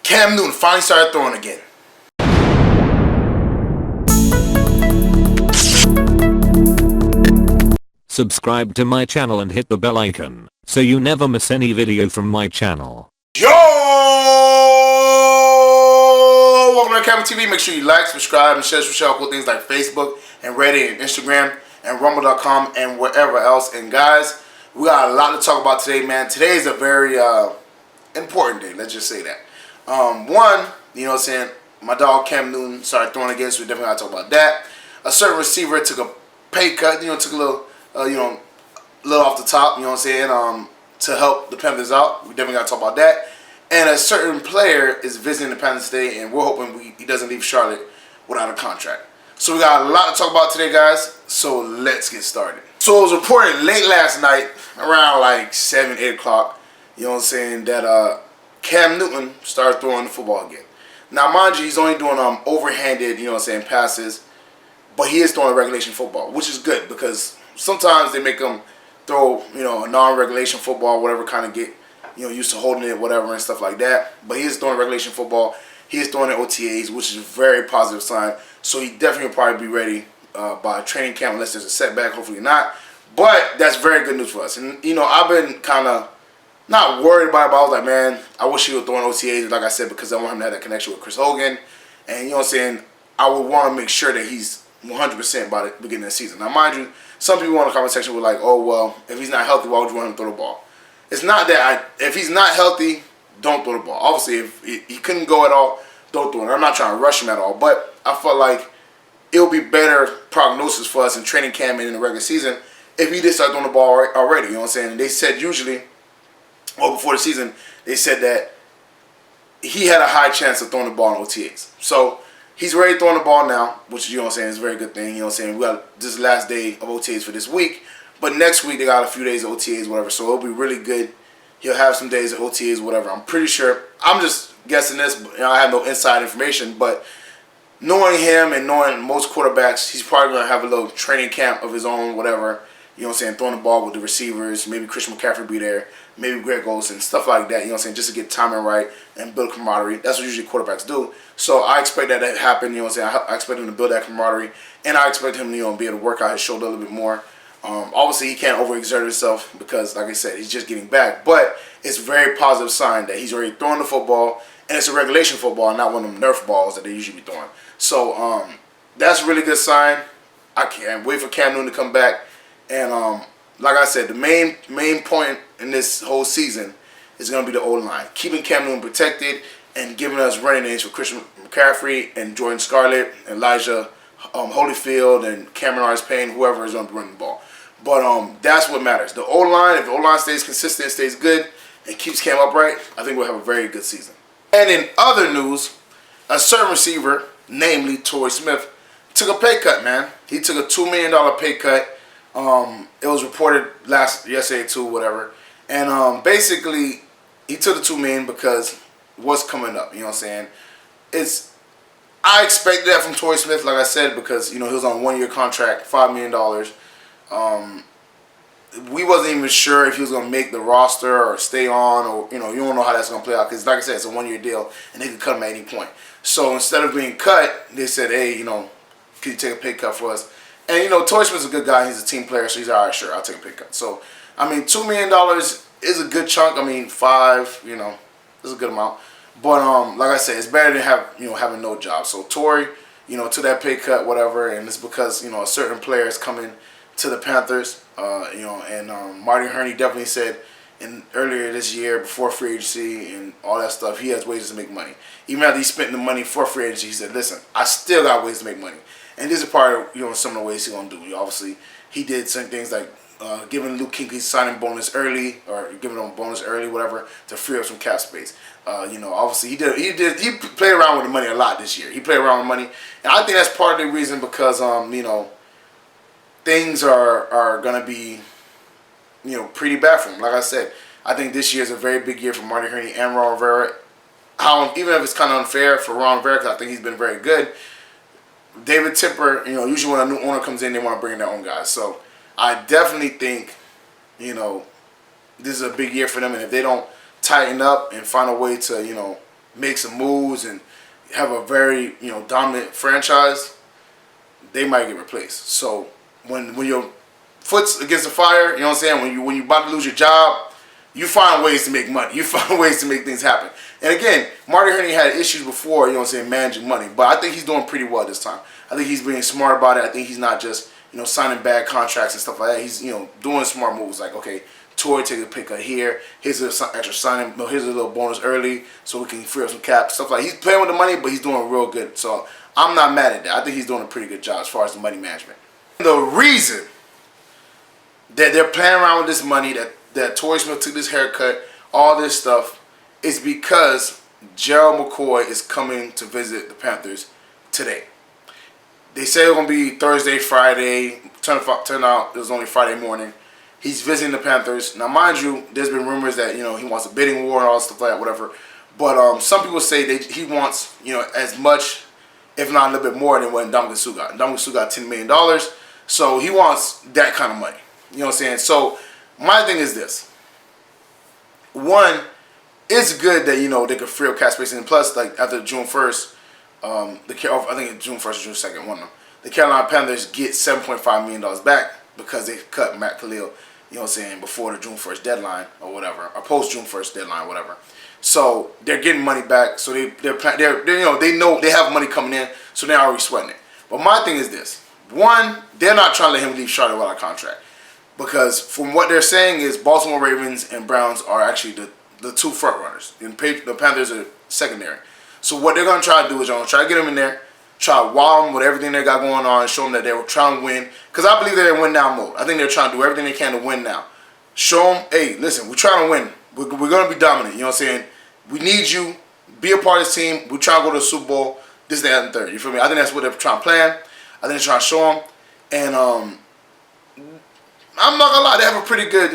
Cam Newton finally started throwing again. Subscribe to my channel and hit the bell icon so you never miss any video from my channel. Yo! Welcome to LCameraTV. Make sure you like, subscribe, and share cool things like Facebook and Reddit and Instagram and Rumble.com and wherever else. And guys, we got a lot to talk about today, man. Today is a very important day. Let's just say that. One, you know what I'm saying, my dog Cam Newton started throwing again, so we definitely got to talk about that. A certain receiver took a pay cut, took a little, little off the top, you know what I'm saying, to help the Panthers out. We definitely got to talk about that. And a certain player is visiting the Panthers today, and we're hoping he doesn't leave Charlotte without a contract. So we got a lot to talk about today, guys, so let's get started. So it was reported late last night, around like 7, 8 o'clock, you know what I'm saying, that Cam Newton started throwing the football again. Now, mind you, he's only doing overhanded, you know what I'm saying, passes, but he is throwing regulation football, which is good because sometimes they make him throw, a non-regulation football, whatever, kind of get, used to holding it, whatever, and stuff like that. But he is throwing regulation football. He is throwing the OTAs, which is a very positive sign. So he definitely will probably be ready by training camp unless there's a setback. Hopefully not. But that's very good news for us. And, I've been kind of not worried about it, but I was like, man, I wish he would throw in OTAs, like I said, because I want him to have that connection with Chris Hogan. And, you know what I'm saying, I would want to make sure that he's 100% by the beginning of the season. Now, mind you, some people in the comment section were like, oh, well, if he's not healthy, why would you want him to throw the ball? It's not that if he's not healthy, don't throw the ball. Obviously, if he couldn't go at all, don't throw it. I'm not trying to rush him at all, but I felt like it'll be better prognosis for us in training camp and in the regular season if he did start throwing the ball already, you know what I'm saying? And they said usually, or before the season, they said that he had a high chance of throwing the ball in OTAs. So he's already throwing the ball now, which, you know what I'm saying, is a very good thing. You know what I'm saying? We got this last day of OTAs for this week. But next week, they got a few days of OTAs, whatever. So it'll be really good. He'll have some days of OTAs, whatever. I'm pretty sure. I'm just guessing this. But, I have no inside information. But knowing him and knowing most quarterbacks, he's probably going to have a little training camp of his own, whatever. You know what I'm saying? Throwing the ball with the receivers. Maybe Christian McCaffrey be there. Maybe Greg Olsen. Stuff like that. You know what I'm saying? Just to get timing right and build camaraderie. That's what usually quarterbacks do. So I expect that to happen. You know what I'm saying? I expect him to build that camaraderie. And I expect him to, be able to work out his shoulder a little bit more. Obviously, he can't overexert himself because, like I said, he's just getting back. But it's a very positive sign that he's already throwing the football. And it's a regulation football, not one of them Nerf balls that they usually be throwing. So that's a really good sign. I can't wait for Cam Newton to come back. And like I said, the main point in this whole season is going to be the O-line. Keeping Cam Newton protected and giving us running names for Christian McCaffrey and Jordan Scarlett, Elijah Holyfield, and Cameron Artis-Payne, whoever is going to be running the ball. But that's what matters. The O-line, if the O-line stays consistent, stays good, and keeps Cam upright, I think we'll have a very good season. And in other news, a certain receiver, namely Torrey Smith, took a pay cut, man. He took a $2 million pay cut. It was reported yesterday too, whatever. And basically, he took the $2 million because what's coming up, you know what I'm saying? I expected that from Torrey Smith, like I said, because, he was on a 1-year contract, $5 million. We wasn't even sure if he was going to make the roster or stay on, or, you don't know how that's going to play out. Because, like I said, it's a 1-year deal, and they could cut him at any point. So, instead of being cut, they said, hey, can you take a pay cut for us? And, Torrey Smith's a good guy. He's a team player, so he's all right, sure, I'll take a pay cut. So, I mean, $2 million is a good chunk. I mean, 5, is a good amount. But, like I said, it's better than having no job. So, Torrey, took that pay cut, whatever, and it's because, a certain player is coming to the Panthers, and Marty Hurney definitely said earlier this year, before free agency and all that stuff, he has ways to make money. Even after he spent the money for free agency, he said, listen, I still got ways to make money. And this is part of, some of the ways he's going to do. Obviously, he did some things like giving Luke Kuechly signing bonus early, or giving him a bonus early, whatever, to free up some cap space. Obviously he played around with the money a lot this year. He played around with money, and I think that's part of the reason because things are gonna be pretty bad for him. Like I said, I think this year is a very big year for Marty Hurney and Ron Rivera. Even if it's kind of unfair for Ron Rivera, because I think he's been very good. David Tipper, usually when a new owner comes in, they want to bring their own guys. So I definitely think, this is a big year for them. And if they don't tighten up and find a way to, make some moves and have a very, dominant franchise, they might get replaced. So when your foot's against the fire, you know what I'm saying? When you about to lose your job, you find ways to make money. You find ways to make things happen. And again, Marty Herney had issues before, managing money. But I think he's doing pretty well this time. I think he's being smart about it. I think he's not just, signing bad contracts and stuff like that. He's, doing smart moves like, okay, Torrey take a pay cut here. Here's an extra signing. Here's a little bonus early so we can free up some cap. Stuff like that. He's playing with the money, but he's doing real good. So I'm not mad at that. I think he's doing a pretty good job as far as the money management. The reason that they're playing around with this money, that Torrey Smith took this haircut, all this stuff, is because Gerald McCoy is coming to visit the Panthers today. They say it's going to be Thursday, Friday. Turn out it was only Friday morning. He's visiting the Panthers. Now, mind you, there's been rumors that, he wants a bidding war and all stuff like that, whatever. But some people say he wants, as much, if not a little bit more than what Ndamukong Suh got. Ndamukong Suh got $10 million. So he wants that kind of money. You know what I'm saying? So my thing is this. One, it's good that, they could free up cap space. And plus, like, after June 1st, I think it's June 1st or June 2nd, one of them, the Carolina Panthers get $7.5 million back because they cut Matt Khalil, before the June 1st deadline or whatever, or post June 1st deadline, whatever. So they're getting money back. So they know they have money coming in, so they're already sweating it. But my thing is this. One, they're not trying to let him leave Charlotte without a contract. Because from what they're saying is Baltimore Ravens and Browns are actually the two front runners. And the Panthers are secondary. So what they're going to try to do is they're going to try to get him in there, try to wow them with everything they got going on, and show them that they were trying to win. Because I believe they're in win-now mode. I think they're trying to do everything they can to win now. Show them, hey, listen, we're trying to win. We're going to be dominant. You know what I'm saying? We need you. Be a part of this team. We're trying to go to the Super Bowl. This, that, and third. You feel me? I think that's what they're trying to plan. I think they're trying to show them. And I'm not going to lie. They have a pretty good,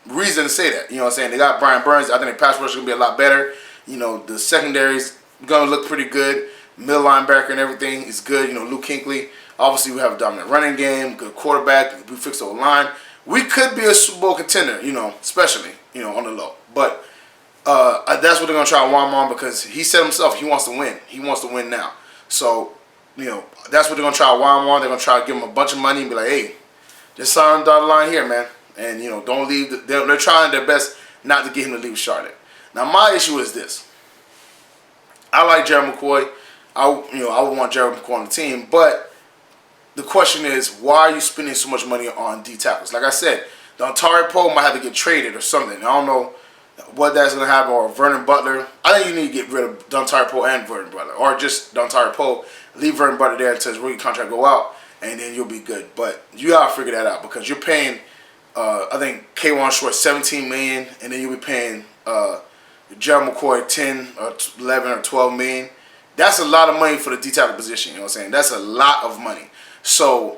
reason to say that. You know what I'm saying? They got Brian Burns. I think their pass rush is going to be a lot better. The secondary's going to look pretty good. Middle linebacker and everything is good. Luke Kuechly. Obviously, we have a dominant running game, good quarterback. We fixed the line. We could be a Super Bowl contender, especially, on the low. But that's what they're going to try to warm on because he said himself he wants to win. He wants to win now. So, that's what they're going to try to warm on. They're going to try to give him a bunch of money and be like, hey, just sign on the dotted line here, man. And, don't leave. They're trying their best not to get him to leave Charlotte. Now, my issue is this. I like Gerald McCoy. I would want Gerald McCoy on the team. But the question is, why are you spending so much money on D tackles? Like I said, Torrey might have to get traded or something. I don't know what that's going to happen. Or Vernon Butler. I think you need to get rid of Torrey and Vernon Butler. Or just Torrey, leave Vernon Butler there until his rookie contract go out. And then you'll be good. But you got to figure that out because you're paying, I think, K1 Short $17 million. And then you'll be paying Gerald McCoy 10 or 11 or 12 million. That's a lot of money for the D tackle position. You know what I'm saying? That's a lot of money. So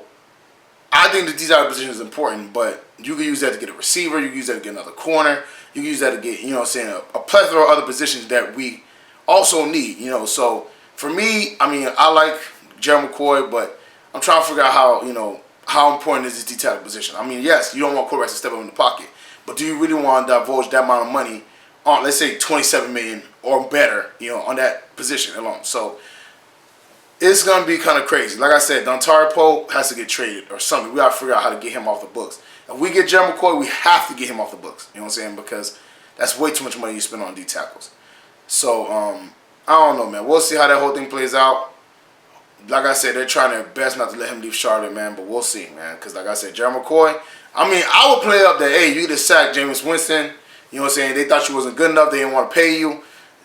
I think the D tackle position is important, but you can use that to get a receiver. You can use that to get another corner. You can use that to get, a plethora of other positions that we also need. So for me, I like Gerald McCoy, but I'm trying to figure out how important is this D tackle position. Yes, you don't want quarterbacks to step up in the pocket, but do you really want to divulge that amount of money on, let's say, $27 million or better, on that position alone? So it's going to be kind of crazy. Like I said, Torrey has to get traded or something. We got to figure out how to get him off the books. If we get Gerald McCoy, we have to get him off the books. You know what I'm saying? Because that's way too much money you spend on D tackles. So, I don't know, man. We'll see how that whole thing plays out. Like I said, they're trying their best not to let him leave Charlotte, man. But we'll see, man. Because like I said, Gerald McCoy, I would play up that, hey, you just sacked Jameis Winston. You know what I'm saying? They thought you wasn't good enough. They didn't want to pay you.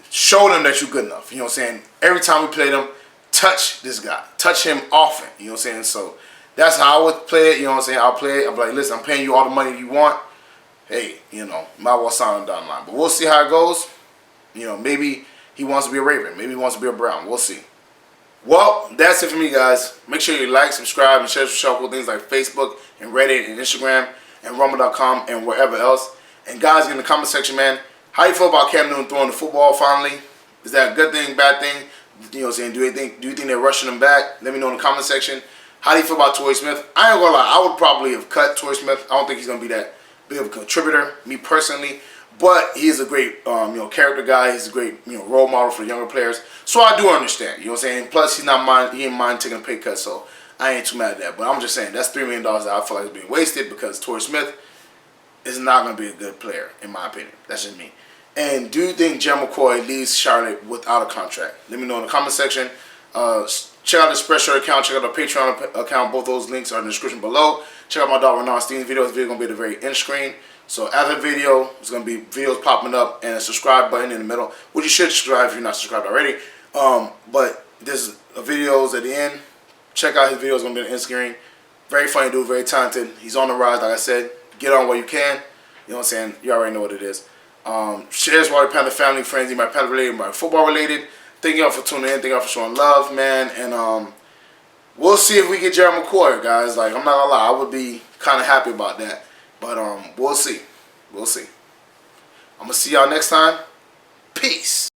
Show them that you're good enough. You know what I'm saying? Every time we play them, touch this guy. Touch him often. You know what I'm saying? So that's how I would play it. You know what I'm saying? I'll play it. I'll be like, listen, I'm paying you all the money you want. Hey, might well sign on down the line. But we'll see how it goes. Maybe he wants to be a Raven. Maybe he wants to be a Brown. We'll see. Well, that's it for me, guys. Make sure you like, subscribe, and share some cool things like Facebook and Reddit and Instagram and Rumble.com and wherever else. And guys, in the comment section, man, how you feel about Cam Newton throwing the football finally? Is that a good thing, bad thing? You know what I'm saying? Do you think they're rushing him back? Let me know in the comment section. How do you feel about Torrey Smith? I ain't gonna lie, I would probably have cut Torrey Smith. I don't think he's gonna be that big of a contributor, me personally. But he is a great, character guy. He's a great, role model for younger players. So I do understand. You know what I'm saying? Plus, he ain't mind taking a pay cut, so I ain't too mad at that. But I'm just saying that's $3 million that I feel like is being wasted because Torrey Smith is not going to be a good player, in my opinion. That's just me. And do you think Gerald McCoy leaves Charlotte without a contract? Let me know in the comment section. Check out the Spreadshirt account. Check out the Patreon account. Both those links are in the description below. Check out my dog Renan Steen's video. This video is going to be at the very end screen. So after the video, there's going to be videos popping up and a subscribe button in the middle, which you should subscribe if you're not subscribed already. But there's videos at the end. Check out his videos. It's going to be on the end screen. Very funny dude, very talented. He's on the rise, like I said. Get on while you can. You know what I'm saying? You already know what it is. Share this with all your Panther family, friends. You might Panther related, might football related. Thank y'all for tuning in. Thank y'all for showing love, man. And we'll see if we get Gerald McCoy, guys. Like, I'm not gonna lie, I would be kind of happy about that. But we'll see. We'll see. I'm gonna see y'all next time. Peace.